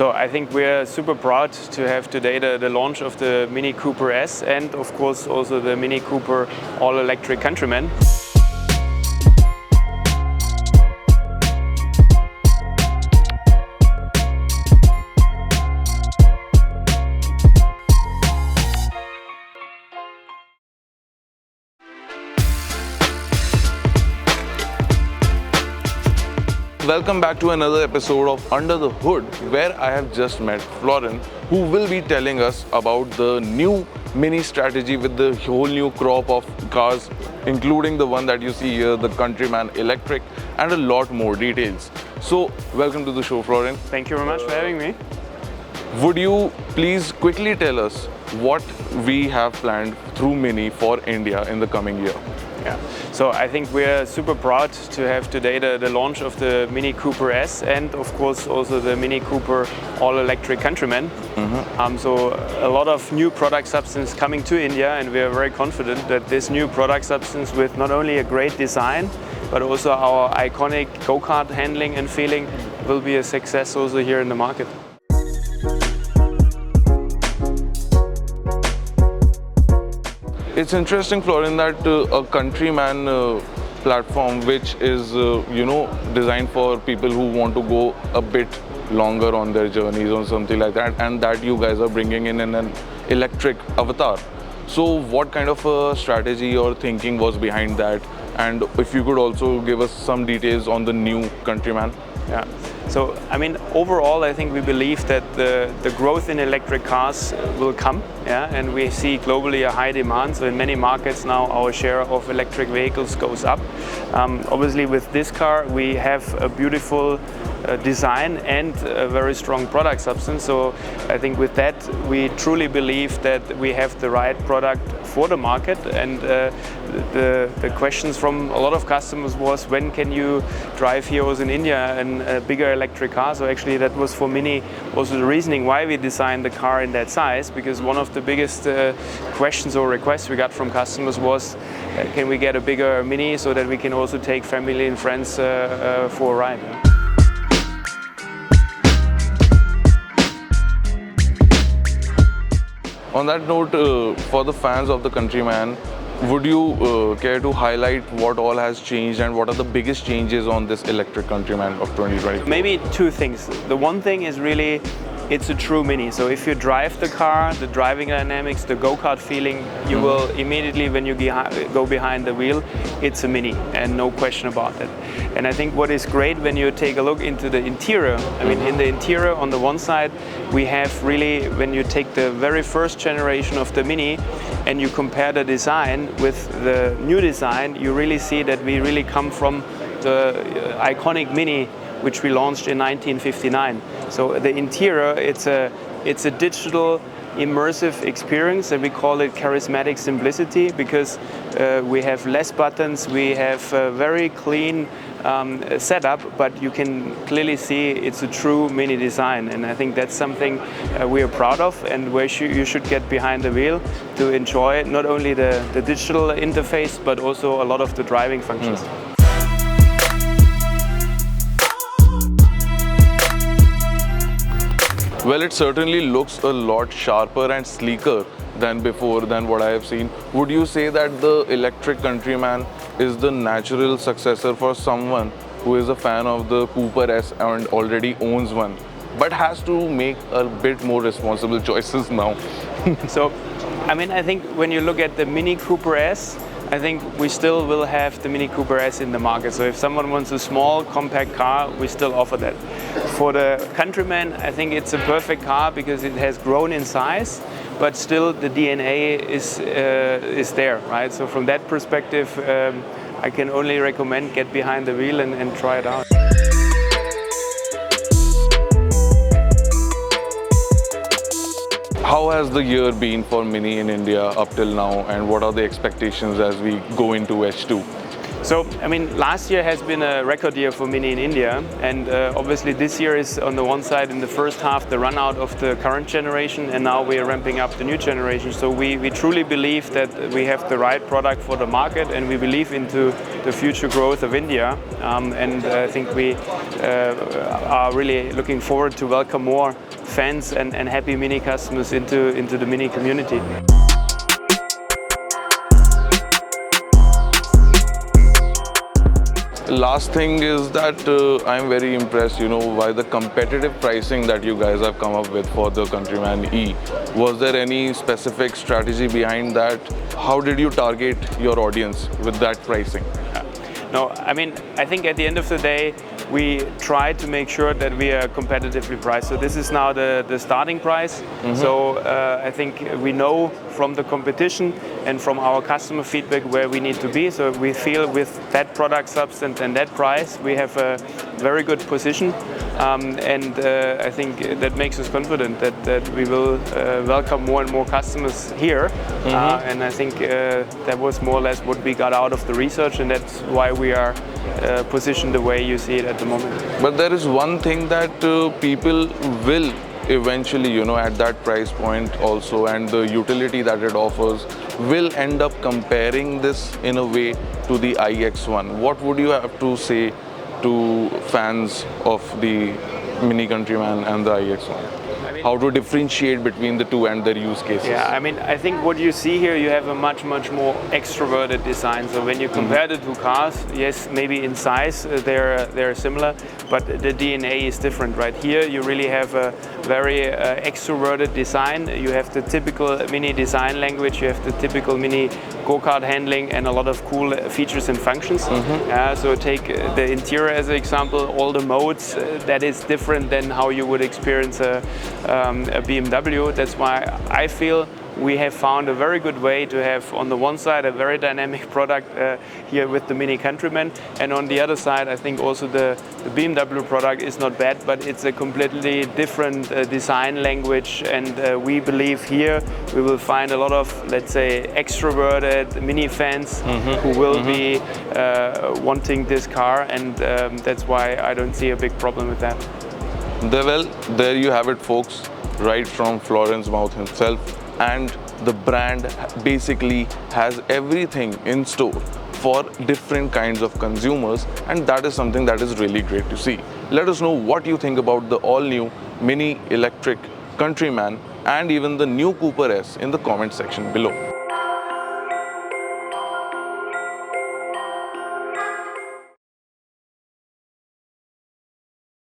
So I think we're super proud to have today the launch of the Mini Cooper S and of course also the Mini Cooper all-electric Countryman. Welcome back to another episode of Under the Hood, where I have just met Florian, who will be telling us about the new Mini strategy with the whole new crop of cars, including the one that you see here, the Countryman Electric, and a lot more details. So, welcome to the show, Florian. Thank you very much for having me. Would you please quickly tell us what we have planned through Mini for India in the coming year? Yeah, so I think we're super proud to have today the launch of the Mini Cooper S and of course also the Mini Cooper all-electric Countryman. So a lot of new product substance coming to India, and we are very confident that this new product substance with not only a great design but also our iconic go-kart handling and feeling will be a success also here in the market. It's interesting, Florian, that a Countryman platform, which is designed for people who want to go a bit longer on their journeys or something like that, and that you guys are bringing in an electric avatar. So what kind of a strategy or thinking was behind that? And if you could also give us some details on the new Countryman. Yeah. So, I mean, overall, I think we believe that the growth in electric cars will come, and we see globally a high demand. So in many markets now, our share of electric vehicles goes up. Obviously, with this car, we have a beautiful design and a very strong product substance. So I think with that, we truly believe that we have the right product for the market. And the questions from a lot of customers was, when can you drive heroes in India and a bigger electric car? So actually that was for Mini also the reasoning why we designed the car in that size, because one of the biggest questions or requests we got from customers was, can we get a bigger Mini so that we can also take family and friends for a ride? On that note, for the fans of the Countryman, would you care to highlight what all has changed and what are the biggest changes on this electric Countryman of 2020? Maybe two things. The one thing is really, it's a true Mini. So if you drive the car, the driving dynamics, the go-kart feeling, you will immediately, when you go behind the wheel, it's a Mini, and no question about that. And I think what is great when you take a look into the interior, I mean, in the interior on the one side, we have really, when you take the very first generation of the Mini and you compare the design with the new design, you really see that we really come from the iconic Mini, which we launched in 1959. So the interior, it's a digital immersive experience, and we call it charismatic simplicity, because we have less buttons, we have a very clean setup, but you can clearly see it's a true Mini design, and I think that's something we are proud of, and where you should get behind the wheel to enjoy not only the digital interface but also a lot of the driving functions. Well, it certainly looks a lot sharper and sleeker than before, than what I have seen. Would you say that the electric Countryman is the natural successor for someone who is a fan of the Cooper S and already owns one, but has to make a bit more responsible choices now? So, I mean, I think when you look at the Mini Cooper S, I think we still will have the Mini Cooper S in the market. So if someone wants a small, compact car, we still offer that. For the Countryman, I think it's a perfect car because it has grown in size, but still the DNA is there, right? So from that perspective, I can only recommend get behind the wheel and try it out. How has the year been for Mini in India up till now, and what are the expectations as we go into H2? So, I mean, last year has been a record year for Mini in India, and obviously this year is on the one side in the first half the run out of the current generation, and now we are ramping up the new generation. So we truly believe that we have the right product for the market, and we believe into the future growth of India. And I think we are really looking forward to welcome more fans and happy Mini customers into the Mini community. Last thing is that I'm very impressed, by the competitive pricing that you guys have come up with for the Countryman E. Was there any specific strategy behind that? How did you target your audience with that pricing? No, I mean, I think at the end of the day, we try to make sure that we are competitively priced. So this is now the starting price. So I think we know from the competition and from our customer feedback where we need to be. So we feel with that product substance and that price, we have a very good position. And I think that makes us confident that we will welcome more and more customers here. And I think that was more or less what we got out of the research, and that's why we are positioned the way you see it at the moment. But there is one thing that people will eventually, at that price point also, and the utility that it offers, will end up comparing this in a way to the iX1. What would you have to say to fans of the Mini Countryman and the iX1? How to differentiate between the two and their use cases? Yeah, I mean, I think what you see here, you have a much more extroverted design. So when you compare the two cars, yes, maybe in size they're similar, but the DNA is different, right? Here you really have a very extroverted design. You have the typical Mini design language, you have the typical Mini go-kart handling, and a lot of cool features and functions. So take the interior as an example, all the modes, that is different than how you would experience a BMW. That's why I feel we have found a very good way to have, on the one side, a very dynamic product here with the Mini Countryman, and on the other side, I think also the BMW product is not bad, but it's a completely different design language, and we believe here we will find a lot of, let's say, extroverted Mini fans who will be wanting this car, and that's why I don't see a big problem with that. Well, there you have it, folks, right from Florian's mouth himself. And the brand basically has everything in store for different kinds of consumers, and that is something that is really great to see. Let us know what you think about the all-new Mini Electric Countryman and even the new Cooper S in the comment section below.